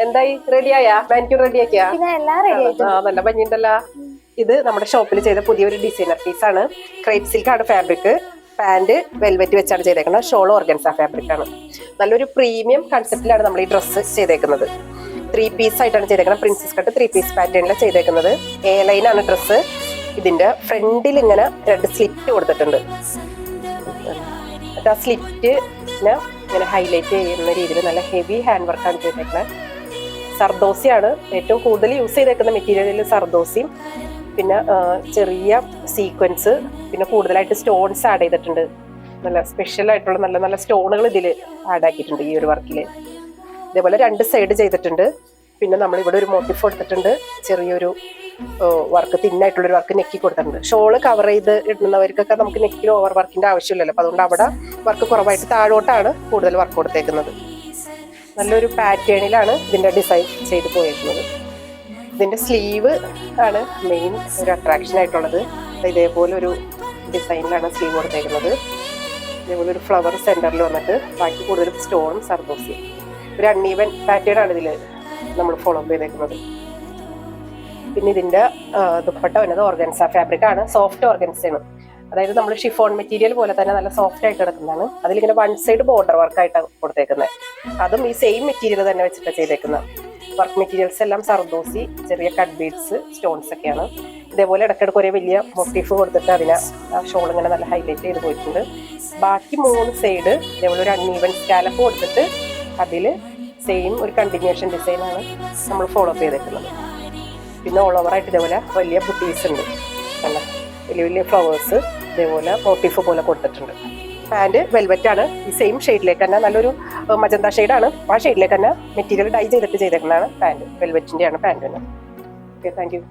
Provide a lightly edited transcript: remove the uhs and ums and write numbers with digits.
എന്തായി റെഡിയായാ? മാനിക്യൂർ റെഡിയാക്കിയാ? നല്ല ഭംഗിയുണ്ടല്ലോ. ഇത് നമ്മുടെ ഷോപ്പിൽ ചെയ്ത പുതിയൊരു ഡിസൈനർ പീസാണ്. ക്രേപ്പ് സിൽക്ക് ആണ് ഫാബ്രിക്. പാന്റ് വെൽവെറ്റ് വെച്ചാണ് ചെയ്തേക്കുന്നത്. ഷോൾ ഓർഗൻസ ഫാബ്രിക് ആണ്. നല്ലൊരു പ്രീമിയം കൺസെപ്റ്റിലാണ് നമ്മൾ ഈ ഡ്രസ്സ് ചെയ്തേക്കുന്നത്. 3 പീസ് ആയിട്ടാണ് ചെയ്തേക്കുന്നത്. പ്രിൻസസ് കട്ട് 3 പീസ് പാറ്റേണിലാണ് ചെയ്തേക്കുന്നത്. എ ലൈൻ ആണ് ഡ്രസ്സ്. ഇതിന്റെ ഫ്രണ്ടിൽ ഇങ്ങനെ 2 സ്ലിറ്റ് കൊടുത്തിട്ടുണ്ട്. ആ സ്ലിറ്റിനെ ഇങ്ങനെ ഹൈലൈറ്റ് ചെയ്യുന്ന രീതിയിൽ നല്ല ഹെവി ഹാൻഡ് വർക്കാണ് ചെയ്തേക്കുന്നത്. സർദോസിയാണ് ഏറ്റവും കൂടുതൽ യൂസ് ചെയ്തേക്കുന്ന മെറ്റീരിയലിൽ. സർദോസിയും പിന്നെ ചെറിയ സീക്വൻസ്, പിന്നെ കൂടുതലായിട്ട് സ്റ്റോൺസ് ആഡ് ചെയ്തിട്ടുണ്ട്. നല്ല സ്പെഷ്യൽ ആയിട്ടുള്ള നല്ല നല്ല സ്റ്റോണുകൾ ഇതിൽ ആഡ് ആക്കിയിട്ടുണ്ട് ഈ ഒരു വർക്കിൽ. ഇതേപോലെ 2 സൈഡ് ചെയ്തിട്ടുണ്ട്. പിന്നെ നമ്മൾ ഇവിടെ ഒരു മോട്ടിഫ് കൊടുത്തിട്ടുണ്ട്. ചെറിയൊരു വർക്ക്, തിന്നായിട്ടുള്ളൊരു വർക്ക് നെക്കി കൊടുത്തിട്ടുണ്ട്. ഷോള് കവർ ചെയ്ത് ഇടുന്നവർക്കൊക്കെ നമുക്ക് നെക്കിൽ ഓവർ വർക്കിന്റെ ആവശ്യമില്ലല്ലോ. അപ്പൊ അതുകൊണ്ട് അവിടെ വർക്ക് കുറവായിട്ട് താഴോട്ടാണ് കൂടുതൽ വർക്ക് കൊടുത്തേക്കുന്നത്. നല്ലൊരു പാറ്റേണിലാണ് ഇതിന്റെ ഡിസൈൻ ചെയ്ത് പോയിരിക്കുന്നത്. ഇതിന്റെ സ്ലീവ് ആണ് മെയിൻ ഒരു അട്രാക്ഷൻ ആയിട്ടുള്ളത്. ഇതേപോലെ ഒരു ഡിസൈനിലാണ് സ്ലീവ് കൊടുത്തേക്കുന്നത്. ഇതേപോലെ ഒരു ഫ്ലവർ സെന്ററിൽ വന്നിട്ട് ബാക്കി കൂടുതലും സ്റ്റോണും സർദോസിയും. ഒരു അൺഈവൻ പാറ്റേൺ ആണ് ഇതിൽ നമ്മൾ ഫോളോ ചെയ്തേക്കുന്നത്. പിന്നെ ഇതിന്റെ ദുപ്പട്ട വരുന്നത് ഓർഗൻസ ഫാബ്രിക് ആണ്. സോഫ്റ്റ് ഓർഗൻസയാണ്. അതായത് നമ്മൾ ഷിഫോൺ മെറ്റീരിയൽ പോലെ തന്നെ നല്ല സോഫ്റ്റ് ആയിട്ട് കിടക്കുന്നതാണ്. അതിലിങ്ങനെ 1 സൈഡ് ബോർഡർ വർക്കായിട്ടാണ് കൊടുത്തേക്കുന്നത്. അതും ഈ സെയിം മെറ്റീരിയൽ തന്നെ വെച്ചിട്ടാണ് ചെയ്തേക്കുന്നത്. വർക്ക് മെറ്റീരിയൽസ് എല്ലാം സർദോസി, ചെറിയ കട്ട് ബീഡ്സ്, സ്റ്റോൺസ് ഒക്കെയാണ്. ഇതേപോലെ ഇടയ്ക്കിടയ്ക്ക് ഒരേ വലിയ മോട്ടീഫ് കൊടുത്തിട്ട് അതിനെ ഷോൾ ഇങ്ങനെ നല്ല ഹൈലൈറ്റ് ചെയ്ത് പോയിട്ടുണ്ട്. ബാക്കി 3 സൈഡ് ഇതേപോലെ ഒരു അൺഈവൻ സ്കാലപ്പ് കൊടുത്തിട്ട് അതിൽ സെയിം ഒരു കണ്ടിന്യൂഷൻ ഡിസൈനാണ് നമ്മൾ ഫോളോ അപ്പ് ചെയ്തേക്കുന്നത്. പിന്നെ ഓൾ ഓവറായിട്ട് ഇതേപോലെ വലിയ ബുട്ടീസ് ഉണ്ട്. അല്ല, വലിയ വലിയ ഫ്ലവേഴ്സ് ഇതേപോലെ മോട്ടീഫ് പോലെ കൊടുത്തിട്ടുണ്ട്. പാൻറ് വെൽവെറ്റ് ആണ്. ഈ സെയിം ഷെയ്ഡിലേക്ക് തന്നെ നല്ലൊരു മജന്ത ഷെയ്ഡാണ്. ആ ഷെയ്ഡിലേക്ക് തന്നെ മെറ്റീരിയൽ ഡൈ ചെയ്തിട്ട് ചെയ്തേക്കുന്നതാണ് പാൻറ്. വെൽവെറ്റിൻ്റെ ആണ് പാൻറ് തന്നെ. Okay, thank you.